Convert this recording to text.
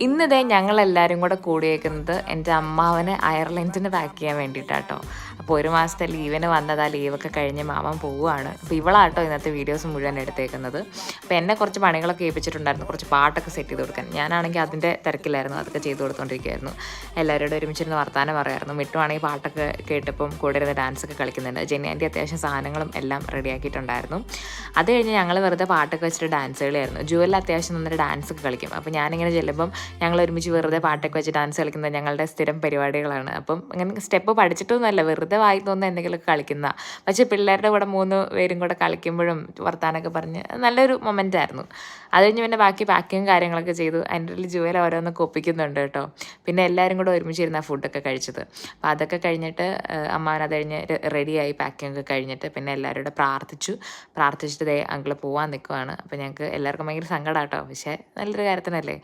ഇന്നിതേ ഞങ്ങളെല്ലാവരും കൂടെ കൂടിയേക്കുന്നത് എൻ്റെ അമ്മാവന് അയർലൻഡിന് പാക്ക് ചെയ്യാൻ വേണ്ടിയിട്ടാട്ടോ. അപ്പോൾ 1 മാസത്തെ ലീവിന് വന്നതാ, ലീവൊക്കെ കഴിഞ്ഞ് മാമൻ പോവുകയാണ്. അപ്പോൾ ഇവളാട്ടോ ഇന്നത്തെ വീഡിയോസ് മുഴുവൻ എടുത്തേക്കുന്നത്. അപ്പോൾ എന്നെ കുറച്ച് പണികളൊക്കെ ഏൽപ്പിച്ചിട്ടുണ്ടായിരുന്നു, കുറച്ച് പാട്ടൊക്കെ സെറ്റ് ചെയ്ത് കൊടുക്കാൻ. ഞാനാണെങ്കിൽ അതിൻ്റെ തിരക്കിലായിരുന്നു, അതൊക്കെ ചെയ്ത് കൊടുത്തുകൊണ്ടിരിക്കുകയായിരുന്നു. എല്ലാവരോടും ഒരുമിച്ചിരുന്ന് വർത്താനം പറയായിരുന്നു. മിട്ടുവാണെങ്കിൽ പാട്ടൊക്കെ കേട്ടപ്പം കൂടെ ഇരുന്ന് ഡാൻസൊക്കെ കളിക്കുന്നുണ്ട്. ജെന്നി ആൻറ്റി അത്യാവശ്യം സാധനങ്ങളും എല്ലാം റെഡിയാക്കിയിട്ടുണ്ടായിരുന്നു. അത് കഴിഞ്ഞ് ഞങ്ങൾ വെറുതെ പാട്ടൊക്കെ വെച്ചിട്ട് ഡാൻസ് കളിയായിരുന്നു. ജുവലിൽ അത്യാവശ്യം നന്നായിട്ട് ഡാൻസൊക്കെ കളിക്കും. അപ്പോൾ ഞാനിങ്ങനെ ചെല്ലുമ്പം ഞങ്ങൾ ഒരുമിച്ച് വെറുതെ പാട്ടൊക്കെ വെച്ച് ഡാൻസ് കളിക്കുന്നത് ഞങ്ങളുടെ സ്ഥിരം പരിപാടികളാണ്. അപ്പം അങ്ങനെ സ്റ്റെപ്പ് പഠിച്ചിട്ടൊന്നുമല്ല, വെറുതെ വായി തോന്നുന്ന എന്തെങ്കിലുമൊക്കെ കളിക്കുന്ന. പക്ഷേ പിള്ളേരുടെ കൂടെ 3 പേരും കൂടെ കളിക്കുമ്പോഴും വർത്താനൊക്കെ പറഞ്ഞ് നല്ലൊരു മൊമെൻ്റ് ആയിരുന്നു. അത് കഴിഞ്ഞ് പിന്നെ ബാക്കി പാക്കിങ് കാര്യങ്ങളൊക്കെ ചെയ്തു. അതിൻ്റെ ഉള്ളിൽ ജുവൽ ഓരോന്നൊക്കെ ഒപ്പിക്കുന്നുണ്ട് കേട്ടോ. പിന്നെ എല്ലാവരും കൂടെ ഒരുമിച്ചിരുന്ന ഫുഡൊക്കെ കഴിച്ചത്. അപ്പോൾ അതൊക്കെ കഴിഞ്ഞിട്ട് അമ്മാവൻ അത് കഴിഞ്ഞ് റെഡിയായി, പാക്കിംഗ് ഒക്കെ കഴിഞ്ഞിട്ട് പിന്നെ എല്ലാവരും കൂടെ പ്രാർത്ഥിച്ചിട്ട് ദേ അങ്കിൾ പോകാൻ നിൽക്കുവാണ്. അപ്പോൾ ഞങ്ങൾക്ക് എല്ലാവർക്കും ഭയങ്കര സങ്കടം കേട്ടോ, പക്ഷേ നല്ലൊരു കാര്യത്തിനല്ലേ.